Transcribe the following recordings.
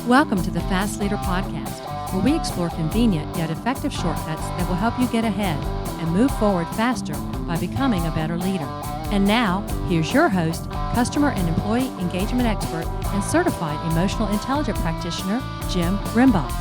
Welcome to the Fast Leader Podcast, where we explore convenient yet effective shortcuts that will help you get ahead and move forward faster by becoming a better leader. And now, here's your host, customer and employee engagement expert, and certified emotional intelligence practitioner, Jim Rimbaugh.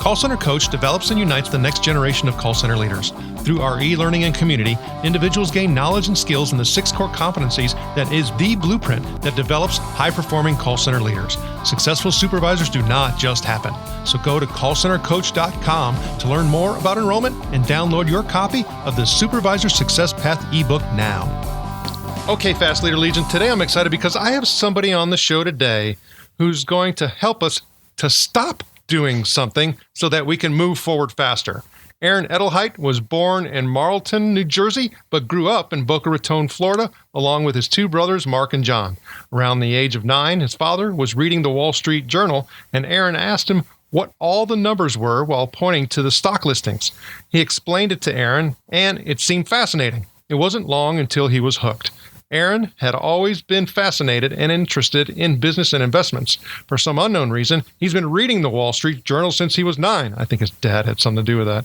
Call Center Coach develops and unites the next generation of call center leaders. Through our e-learning and community, individuals gain knowledge and skills in the 6 core competencies that is the blueprint that develops high-performing call center leaders. Successful supervisors do not just happen. So go to callcentercoach.com to learn more about enrollment and download your copy of the Supervisor Success Path ebook now. Okay, Fast Leader Legion, today I'm excited because I have somebody on the show today who's going to help us to stop doing something so that we can move forward faster. Aaron Edelheit was born in Marlton, New Jersey, but grew up in Boca Raton, Florida, along with his 2 brothers, Mark and John. Around the age of 9, his father was reading the Wall Street Journal, and Aaron asked him what all the numbers were while pointing to the stock listings. He explained it to Aaron, and it seemed fascinating. It wasn't long until he was hooked. Aaron had always been fascinated and interested in business and investments. For some unknown reason, he's been reading the Wall Street Journal since he was 9. I think his dad had something to do with that.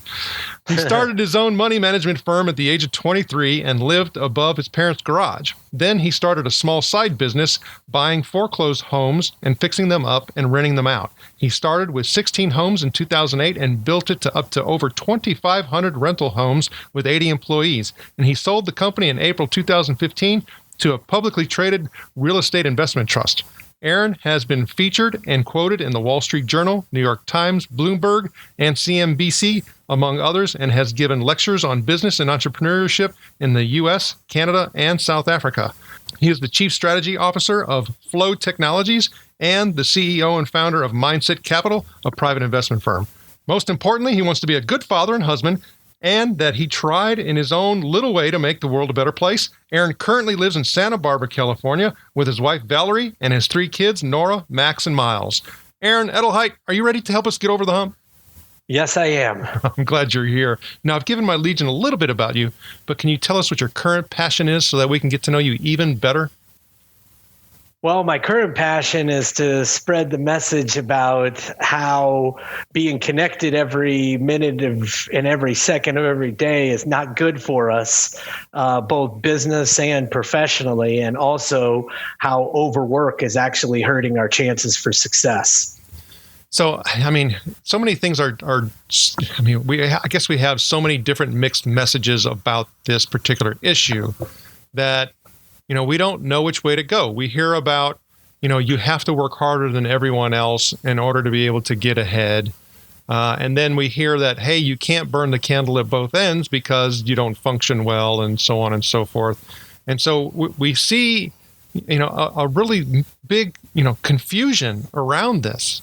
He started his own money management firm at the age of 23 and lived above his parents' garage. Then he started a small side business, buying foreclosed homes and fixing them up and renting them out. He started with 16 homes in 2008 and built it to up to over 2,500 rental homes with 80 employees. And he sold the company in April 2015 to a publicly traded real estate investment trust. Aaron has been featured and quoted in the Wall Street Journal, New York Times, Bloomberg, and CNBC, among others, and has given lectures on business and entrepreneurship in the U.S., Canada, and South Africa. He is the Chief Strategy Officer of Flow Technologies and the CEO and founder of Mindset Capital, a private investment firm. Most importantly, he wants to be a good father and husband, and that he tried in his own little way to make the world a better place. Aaron currently lives in Santa Barbara, California, with his wife, Valerie, and his 3 kids, Nora, Max, and Miles. Aaron Edelheit, are you ready to help us get over the hump? Yes, I am. I'm glad you're here. Now, I've given my Legion a little bit about you, but can you tell us what your current passion is so that we can get to know you even better? Well, my current passion is to spread the message about how being connected every minute and every second of every day is not good for us, both business and professionally, and also how overwork is actually hurting our chances for success. So, so many things I guess we have so many different mixed messages about this particular issue that we don't know which way to go. We hear about, you have to work harder than everyone else in order to be able to get ahead. And then we hear that, hey, you can't burn the candle at both ends because you don't function well, and so on and so forth. And so we see, a really big, confusion around this.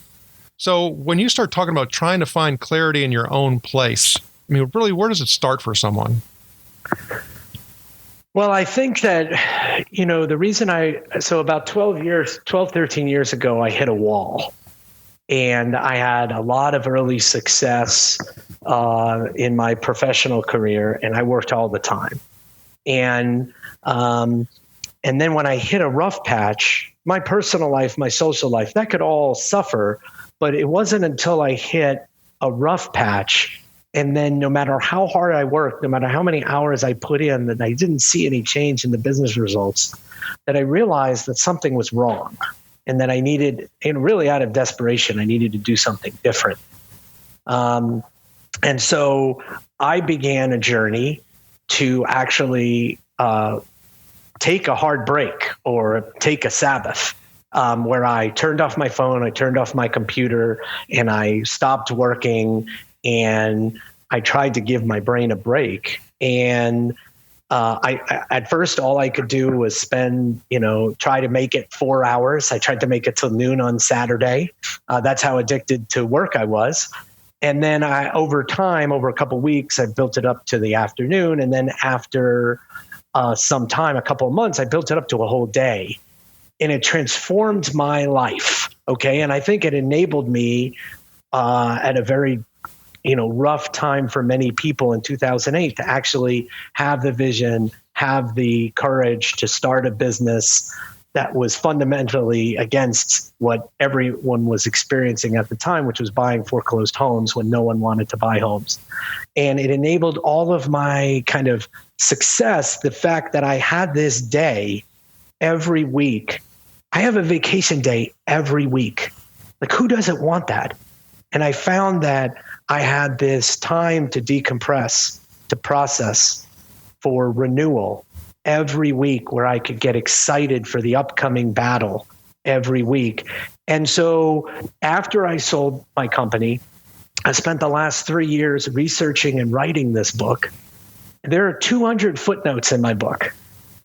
So when you start talking about trying to find clarity in your own place, really, where does it start for someone? Well, I think that, the reason about 13 years ago, I hit a wall, and I had a lot of early success in my professional career, and I worked all the time. And then when I hit a rough patch, my personal life, my social life, that could all suffer, but it wasn't until I hit a rough patch, and then no matter how hard I worked, no matter how many hours I put in, that I didn't see any change in the business results, that I realized that something was wrong, and that I needed, and really out of desperation, I needed to do something different. And so I began a journey to actually take a hard break or take a Sabbath, where I turned off my phone, I turned off my computer, and I stopped working, and I tried to give my brain a break. And I at first, all I could do was try to make it 4 hours. I tried to make it till noon on Saturday. That's how addicted to work I was. And then over time, over a couple of weeks, I built it up to the afternoon. And then after some time, a couple of months, I built it up to a whole day. And it transformed my life. Okay. And I think it enabled me at a very rough time for many people in 2008 to actually have the vision, have the courage to start a business, that was fundamentally against what everyone was experiencing at the time, which was buying foreclosed homes when no one wanted to buy homes. And it enabled all of my kind of success, the fact that I had this day every week. I have a vacation day every week. Like, who doesn't want that? And I found that I had this time to decompress, to process, for renewal every week, where I could get excited for the upcoming battle every week. And so after I sold my company, I spent the last 3 years researching and writing this book. There are 200 footnotes in my book,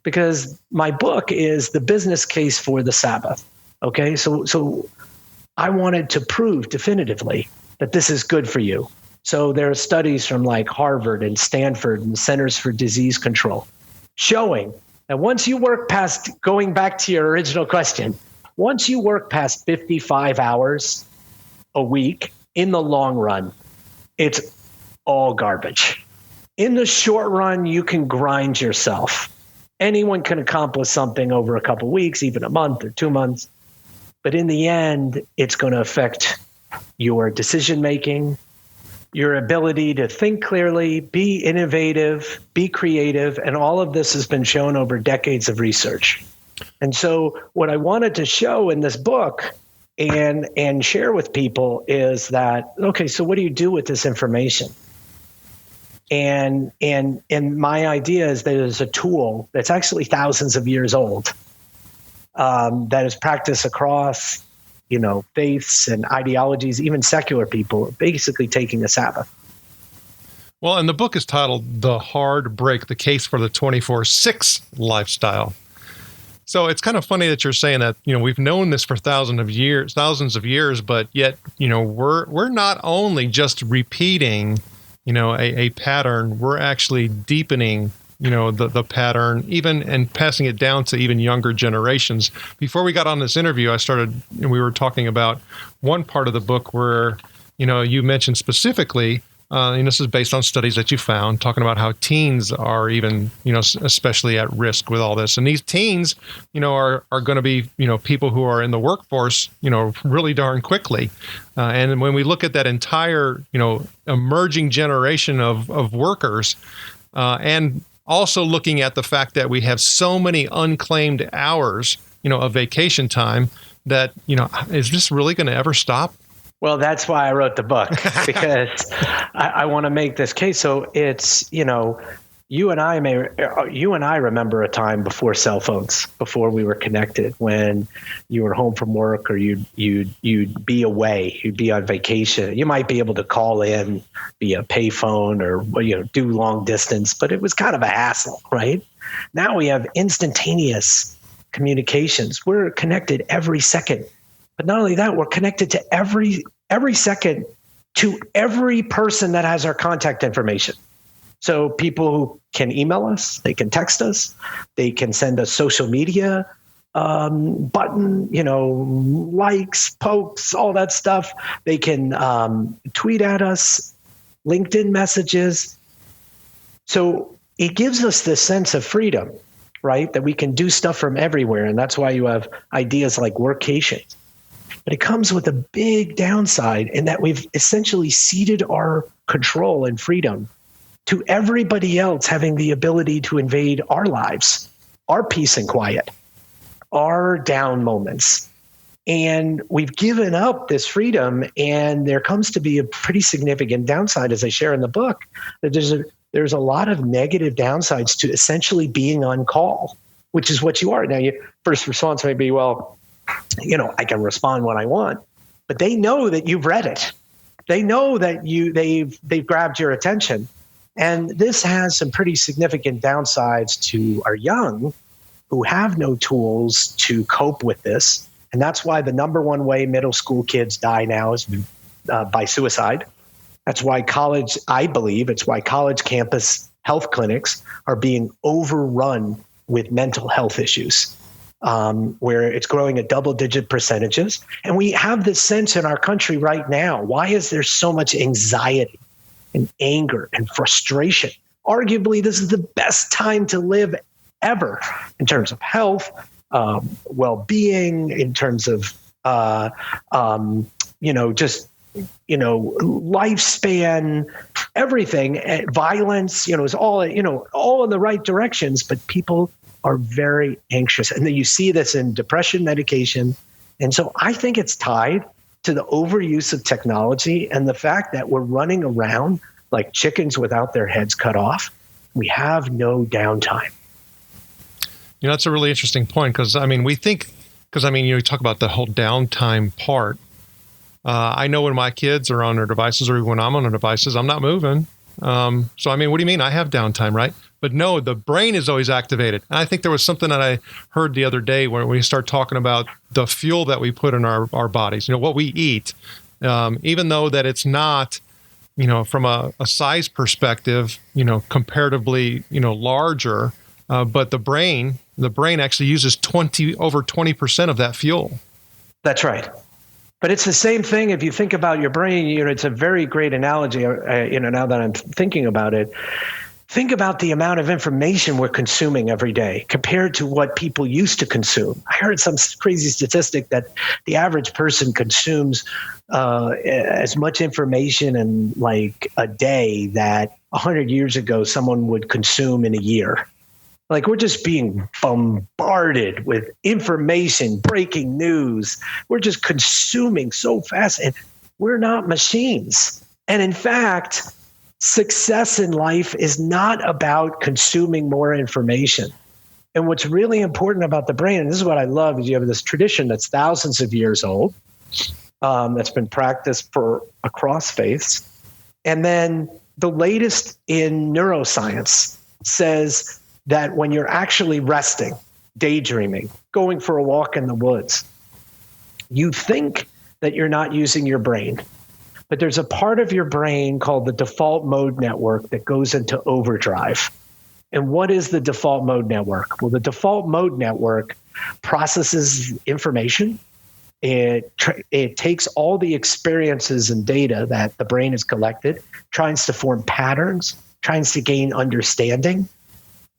because my book is the business case for the Sabbath. Okay, so I wanted to prove definitively that this is good for you. So there are studies from like Harvard and Stanford and Centers for Disease Control showing that once you work past, going back to your original question, once you work past 55 hours a week, in the long run, it's all garbage. In the short run, you can grind yourself. Anyone can accomplish something over a couple of weeks, even a month or 2 months. But in the end, it's going to affect your decision-making, your ability to think clearly, be innovative, be creative, and all of this has been shown over decades of research. And so what I wanted to show in this book and share with people is that, okay, so what do you do with this information? And my idea is that there's a tool that's actually thousands of years old, that is practiced across faiths and ideologies, even secular people, basically taking a Sabbath. Well, and the book is titled The Hard Break, The Case for the 24/6 Lifestyle. So it's kind of funny that you're saying that, we've known this for thousands of years, but yet, we're not only just repeating, a pattern, we're actually deepening the pattern, even, and passing it down to even younger generations. Before we got on this interview, we were talking about one part of the book where, you mentioned specifically, and this is based on studies that you found, talking about how teens are even, especially at risk with all this. And these teens, are going to be, people who are in the workforce, really darn quickly. And when we look at that entire, emerging generation of workers, and also looking at the fact that we have so many unclaimed hours, of vacation time that, is this really going to ever stop? Well, that's why I wrote the book, because I want to make this case. So it's, you and I remember a time before cell phones, before we were connected, when you were home from work or you'd be away, you'd be on vacation. You might be able to call in via payphone or do long distance, but it was kind of a hassle, right? Now we have instantaneous communications. We're connected every second. But not only that, we're connected to every second to every person that has our contact information. So people who can email us, they can text us, they can send us social media button, likes, pokes, all that stuff. They can tweet at us, LinkedIn messages. So it gives us this sense of freedom, right? That we can do stuff from everywhere. And that's why you have ideas like workations. But it comes with a big downside in that we've essentially ceded our control and freedom to everybody else having the ability to invade our lives, our peace and quiet, our down moments. And we've given up this freedom, and there comes to be a pretty significant downside, as I share in the book, that there's a lot of negative downsides to essentially being on call, which is what you are. Now, your first response may be, well, I can respond when I want, but they know that you've read it. They know that they've grabbed your attention. And this has some pretty significant downsides to our young who have no tools to cope with this. And that's why the number one way middle school kids die now is by suicide. That's why it's why college campus health clinics are being overrun with mental health issues. Where it's growing at double-digit percentages. And we have this sense in our country right now. Why is there so much anxiety and anger and frustration? Arguably, this is the best time to live ever in terms of health, well-being, in terms of lifespan, everything, violence, is all in the right directions, but people are very anxious. And then you see this in depression medication. And so I think it's tied to the overuse of technology and the fact that we're running around like chickens without their heads cut off. We have no downtime. That's a really interesting point because, you talk about the whole downtime part. I know when my kids are on their devices or when I'm on their devices, I'm not moving. So, what do you mean? I have downtime, right? But no, the brain is always activated. And I think there was something that I heard the other day when we start talking about the fuel that we put in our bodies, what we eat, even though that it's not, from a size perspective, comparatively, larger, but the brain actually uses over 20% of that fuel. That's right. But it's the same thing if you think about your brain. It's a very great analogy. Now that I'm thinking about it, think about the amount of information we're consuming every day compared to what people used to consume. I heard some crazy statistic that the average person consumes as much information in like a day that 100 years ago someone would consume in a year. Like, we're just being bombarded with information, breaking news. We're just consuming so fast, and we're not machines. And in fact, success in life is not about consuming more information. And what's really important about the brain, and this is what I love, is you have this tradition that's thousands of years old, that's been practiced across faiths. And then the latest in neuroscience says that when you're actually resting, daydreaming, going for a walk in the woods, you think that you're not using your brain. But there's a part of your brain called the default mode network that goes into overdrive. And what is the default mode network? Well, the default mode network processes information. It takes all the experiences and data that the brain has collected, tries to form patterns, tries to gain understanding.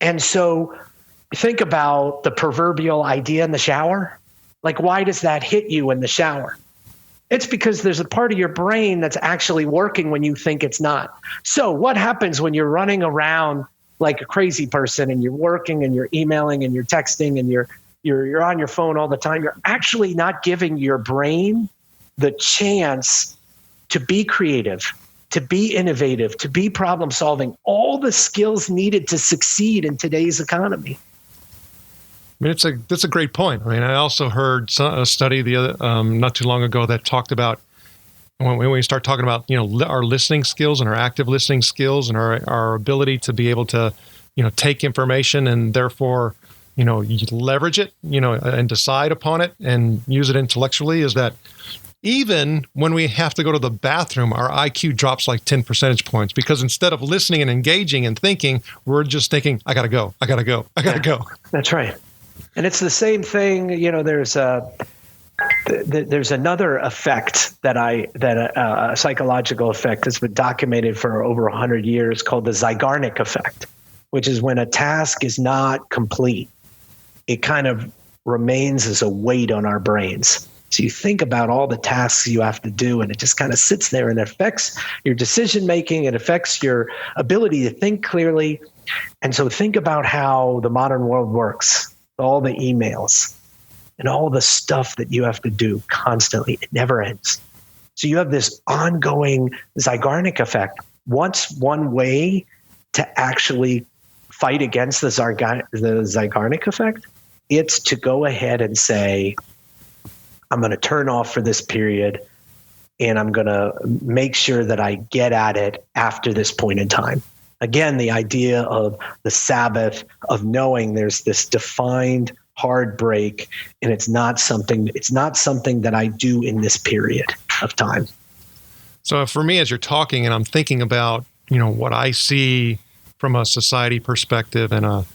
And so think about the proverbial idea in the shower. Like, why does that hit you in the shower? It's because there's a part of your brain that's actually working when you think it's not. So what happens when you're running around like a crazy person and you're working and you're emailing and you're texting and you're on your phone all the time? You're actually not giving your brain the chance to be creative, to be innovative, to be problem solving, all the skills needed to succeed in today's economy. That's a great point. I also heard a study not too long ago that talked about when we start talking about our listening skills and our active listening skills and our ability to be able to take information and therefore leverage it and decide upon it and use it intellectually, is that even when we have to go to the bathroom, our IQ drops like 10 percentage points because instead of listening and engaging and thinking, we're just thinking, I gotta go. That's right. And it's the same thing. There's another effect a psychological effect that's been documented for over 100 years called the Zeigarnik effect, which is when a task is not complete, it kind of remains as a weight on our brains. So you think about all the tasks you have to do, and it just kind of sits there and affects your decision making. It affects your ability to think clearly. And so think about how the modern world works, all the emails and all the stuff that you have to do constantly. It never ends. So you have this ongoing Zeigarnik effect. What's one way to actually fight against the Zeigarnik effect? It's to go ahead and say, I'm going to turn off for this period, and I'm going to make sure that I get at it after this point in time. Again, the idea of the Sabbath, of knowing there's this defined hard break, and it's not something that I do in this period of time. So for me, as you're talking and I'm thinking about, what I see from a society perspective and a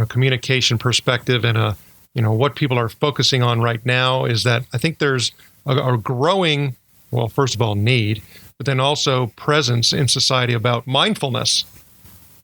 communication perspective and what people are focusing on right now, is that I think there's a growing, well, first of all, need, but then also presence in society about mindfulness.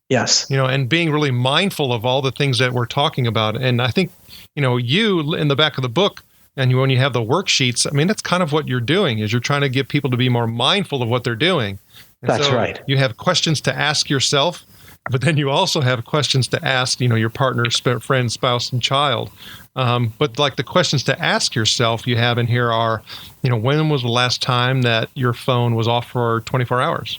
Yes. And being really mindful of all the things that we're talking about. And I think, you in the back of the book, and when you have the worksheets, I mean, that's kind of what you're doing, is you're trying to get people to be more mindful of what they're doing. And that's right. You have questions to ask yourself, but then you also have questions to ask, your partner, friend, spouse, and child. But like the questions to ask yourself you have in here are, when was the last time that your phone was off for 24 hours?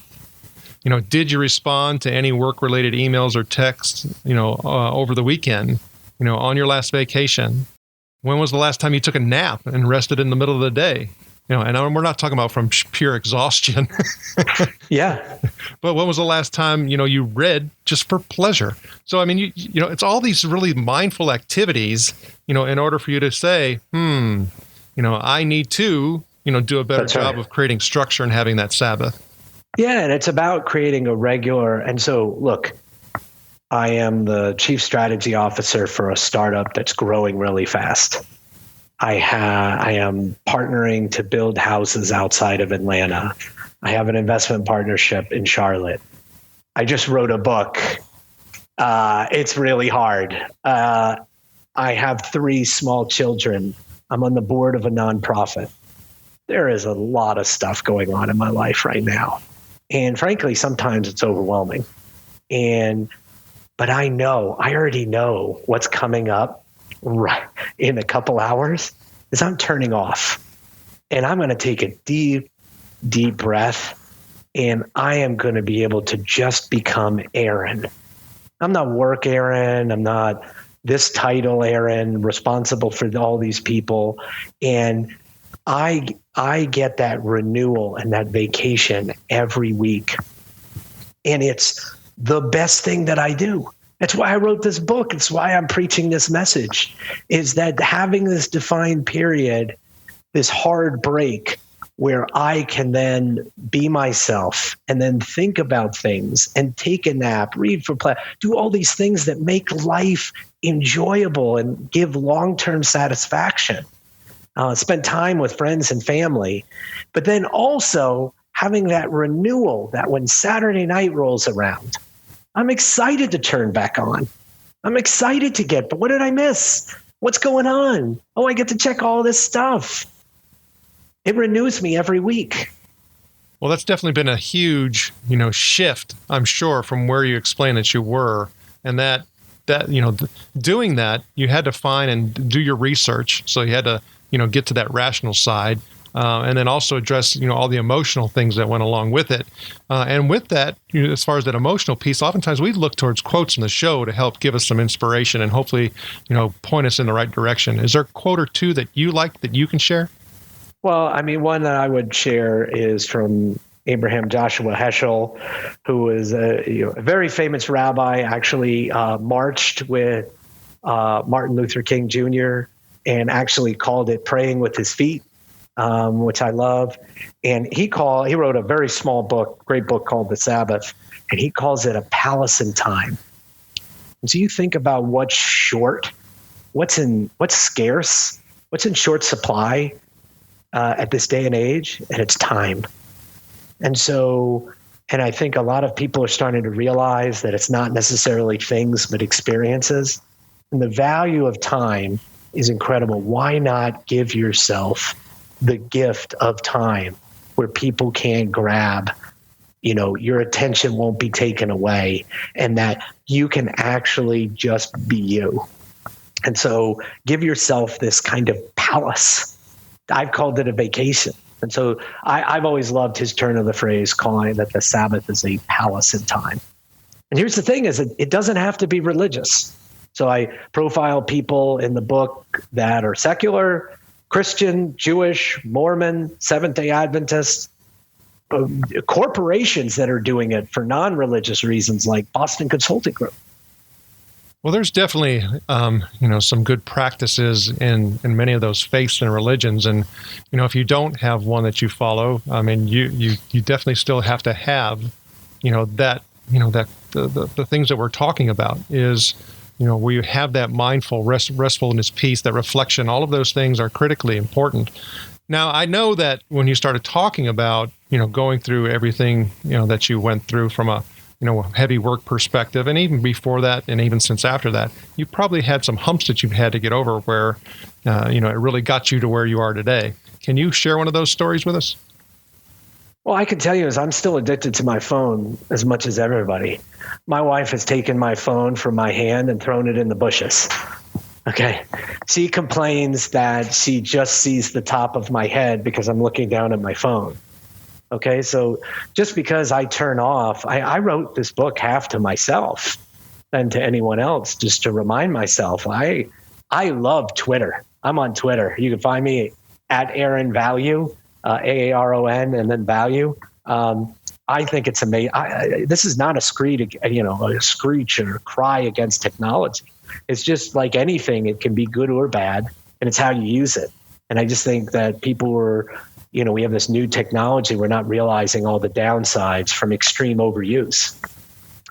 Did you respond to any work-related emails or texts, over the weekend, on your last vacation? When was the last time you took a nap and rested in the middle of the day? And we're not talking about from pure exhaustion. Yeah. But when was the last time, you read just for pleasure? So, I mean, it's all these really mindful activities, in order for you to say, I need to, do a better job of creating structure and having that Sabbath. Yeah. And it's about creating a regular. And so, look, I am the chief strategy officer for a startup that's growing really fast. I am partnering to build houses outside of Atlanta. I have an investment partnership in Charlotte. I just wrote a book. It's really hard. I have 3 small children. I'm on the board of a nonprofit. There is a lot of stuff going on in my life right now. And frankly, sometimes it's overwhelming. But I already know what's coming up right in a couple hours is I'm turning off, and I'm going to take a deep, deep breath, and I am going to be able to just become Aaron. I'm not work Aaron. I'm not this title Aaron, responsible for all these people. And I get that renewal and that vacation every week. And it's the best thing that I do. That's why I wrote this book. It's why I'm preaching this message, is that having this defined period, this hard break where I can then be myself and then think about things and take a nap, read for pleasure, do all these things that make life enjoyable and give long-term satisfaction. Spend time with friends and family, but then also having that renewal that when Saturday night rolls around, I'm excited to turn back on. I'm excited to but what did I miss? What's going on? Oh, I get to check all this stuff. It renews me every week. Well, that's definitely been a huge, shift, I'm sure, from where you explained that you were. And that doing that, you had to find and do your research. So you had to, get to that rational side. And then also address, all the emotional things that went along with it. And with that, as far as that emotional piece, oftentimes we look towards quotes in the show to help give us some inspiration and hopefully, point us in the right direction. Is there a quote or two that you like that you can share? Well, I mean, one that I would share is from Abraham Joshua Heschel, who was a very famous rabbi, actually marched with Martin Luther King Jr. and actually called it praying with his feet. Which I love. And he wrote a very small book, great book called The Sabbath, and he calls it a palace in time. And so you think about what's short, what's scarce, what's in short supply at this day and age, and it's time. And I think a lot of people are starting to realize that it's not necessarily things, but experiences. And the value of time is incredible. Why not give yourself the gift of time where people can't grab, your attention won't be taken away, and that you can actually just be you. And so give yourself this kind of palace. I've called it a vacation. And so I've always loved his turn of the phrase, calling that the Sabbath is a palace in time. And here's the thing is it doesn't have to be religious. So I profile people in the book that are secular, Christian, Jewish, Mormon, Seventh-day Adventist, corporations that are doing it for non-religious reasons like Boston Consulting Group. Well, there's definitely, some good practices in many of those faiths and religions. And, if you don't have one that you follow, I mean, you definitely still have to have, the things that we're talking about is, where you have that mindful restfulness piece, that reflection, all of those things are critically important. Now, I know that when you started talking about, going through everything, that you went through from a heavy work perspective, and even before that, and even since after that, you probably had some humps that you've had to get over where, it really got you to where you are today. Can you share one of those stories with us? Well, I can tell you is I'm still addicted to my phone as much as everybody. My wife has taken my phone from my hand and thrown it in the bushes. Okay. She complains that she just sees the top of my head because I'm looking down at my phone. Okay. So just because I turn off, I wrote this book half to myself than to anyone else, just to remind myself, I love Twitter. I'm on Twitter. You can find me at Aaron Value, AARON, and then Value. I think it's amazing. This is not a screech or cry against technology. It's just like anything; it can be good or bad, and it's how you use it. And I just think that people we have this new technology. We're not realizing all the downsides from extreme overuse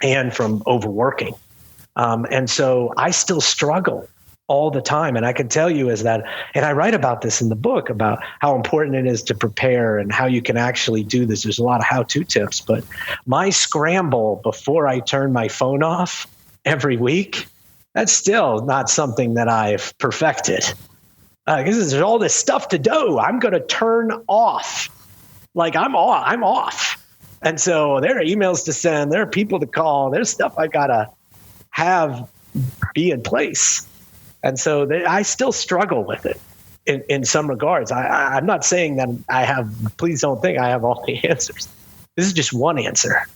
and from overworking. And so I still struggle all the time. And I can tell you is that, and I write about this in the book about how important it is to prepare and how you can actually do this. There's a lot of how-to tips, but my scramble before I turn my phone off every week, that's still not something that I've perfected. Because there's all this stuff to do. I'm going to turn off. Like I'm off. And so there are emails to send, there are people to call, there's stuff I got to have be in place. And so I still struggle with it in some regards. I'm not saying that please don't think I have all the answers. This is just one answer.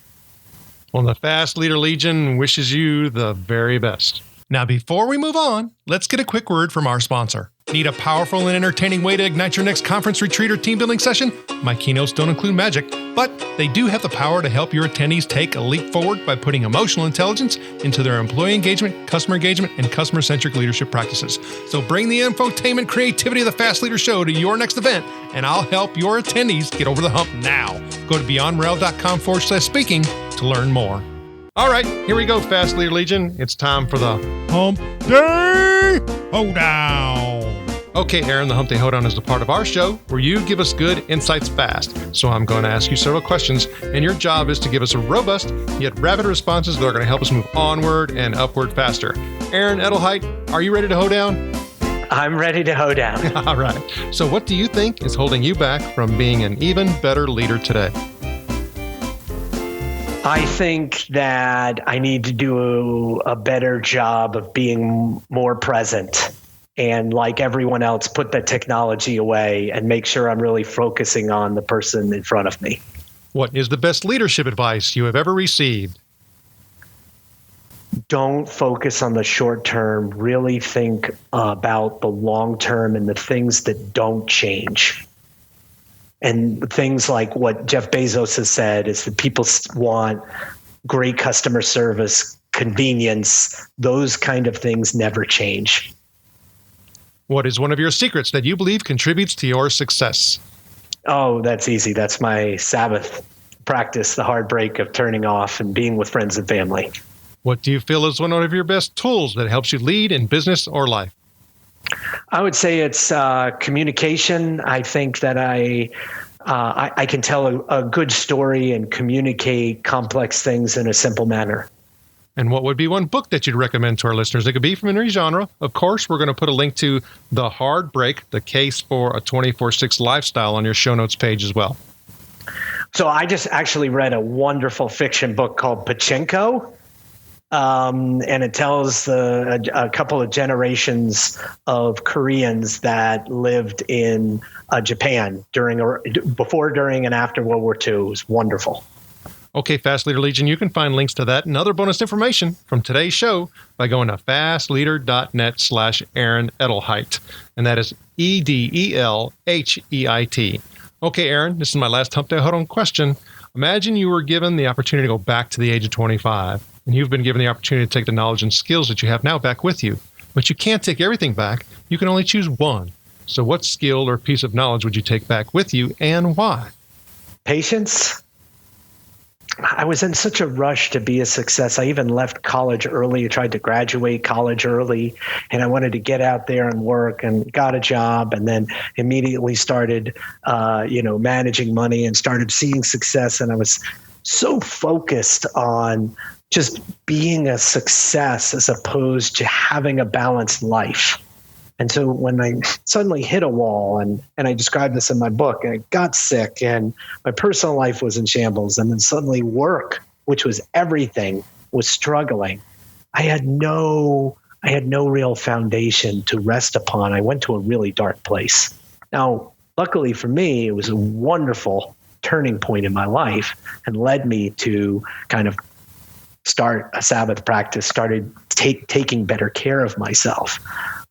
Well, the Fast Leader Legion wishes you the very best. Now, before we move on, let's get a quick word from our sponsor. Need a powerful and entertaining way to ignite your next conference, retreat, or team building session? My keynotes don't include magic, but they do have the power to help your attendees take a leap forward by putting emotional intelligence into their employee engagement, and customer-centric leadership practices. So bring the infotainment creativity of the Fast Leader Show to your next event, and I'll help your attendees get over the hump now. Go to beyondmorale.com/speaking to learn more. All right, here we go, Fast Leader Legion. It's time for the Hump Day Hoedown. Okay, Aaron, the Hump Day Hoedown is the part of our show where you give us good insights fast. So I'm going to ask you several questions, and your job is to give us a robust yet rapid responses that are going to help us move onward and upward faster. Aaron Edelheit, are you ready to hoe down? I'm ready to hoe down. All right. So what do you think is holding you back from being an even better leader today? I think that I need to do a better job of being more present and, like everyone else, put the technology away and make sure I'm really focusing on the person in front of me. What is the best leadership advice you have ever received? Don't focus on the short term. Really think about the long term and the things that don't change. And things like what Jeff Bezos has said is that people want great customer service, convenience. Those kind of things never change. What is one of your secrets that you believe contributes to your success? Oh, that's easy. That's my Sabbath practice, the hard break of turning off and being with friends and family. What do you feel is one of your best tools that helps you lead in business or life? I would say it's communication. I think that I can tell a good story and communicate complex things in a simple manner. And what would be one book that you'd recommend to our listeners? It could be from any genre. Of course, we're going to put a link to The Hard Break, The Case for a 24/6 Lifestyle on your show notes page as well. So I just actually read a wonderful fiction book called Pachinko. And it tells a couple of generations of Koreans that lived in Japan before, during, and after World War II. It was wonderful. Okay, Fast Leader Legion, you can find links to that and other bonus information from today's show by going to fastleader.net/Aaron Edelheit. And that is EDELHEIT. Okay, Aaron, this is my last Hump Day Hoedown question. Imagine you were given the opportunity to go back to the age of 25. And you've been given the opportunity to take the knowledge and skills that you have now back with you. But you can't take everything back. You can only choose one. So what skill or piece of knowledge would you take back with you and why? Patience. I was in such a rush to be a success. I even left college early. I tried to graduate college early, and I wanted to get out there and work, and got a job, and then immediately started, managing money and started seeing success. And I was so focused on just being a success as opposed to having a balanced life. And so when I suddenly hit a wall, and I described this in my book, and I got sick and my personal life was in shambles, and then suddenly work, which was everything, was struggling. I had no real foundation to rest upon. I went to a really dark place. Now, luckily for me, it was a wonderful turning point in my life and led me to kind of start a Sabbath practice, started taking better care of myself.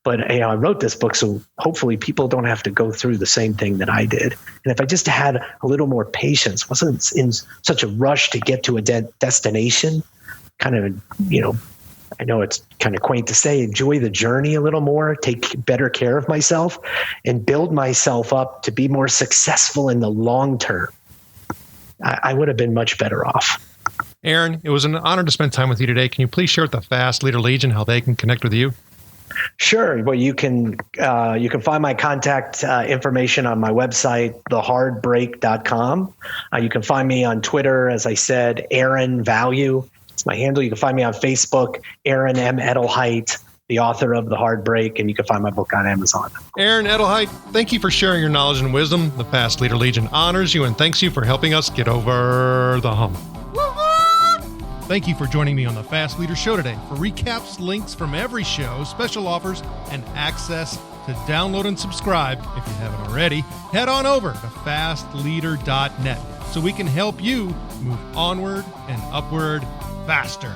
But I wrote this book so hopefully people don't have to go through the same thing that I did. And if I just had a little more patience, wasn't in such a rush to get to a destination, kind of, I know it's kind of quaint to say, enjoy the journey a little more, take better care of myself, and build myself up to be more successful in the long term, I would have been much better off. Aaron, it was an honor to spend time with you today. Can you please share with the Fast Leader Legion how they can connect with you? Sure. Well, you can find my contact information on my website, thehardbreak.com. You can find me on Twitter, as I said, Aaron Value. It's my handle. You can find me on Facebook, Aaron M. Edelheit, the author of The Hard Break, and you can find my book on Amazon. Aaron Edelheit, thank you for sharing your knowledge and wisdom. The Fast Leader Legion honors you and thanks you for helping us get over the hump. Thank you for joining me on the Fast Leader Show today. For recaps, links from every show, special offers, and access to download and subscribe, if you haven't already, head on over to fastleader.net so we can help you move onward and upward faster.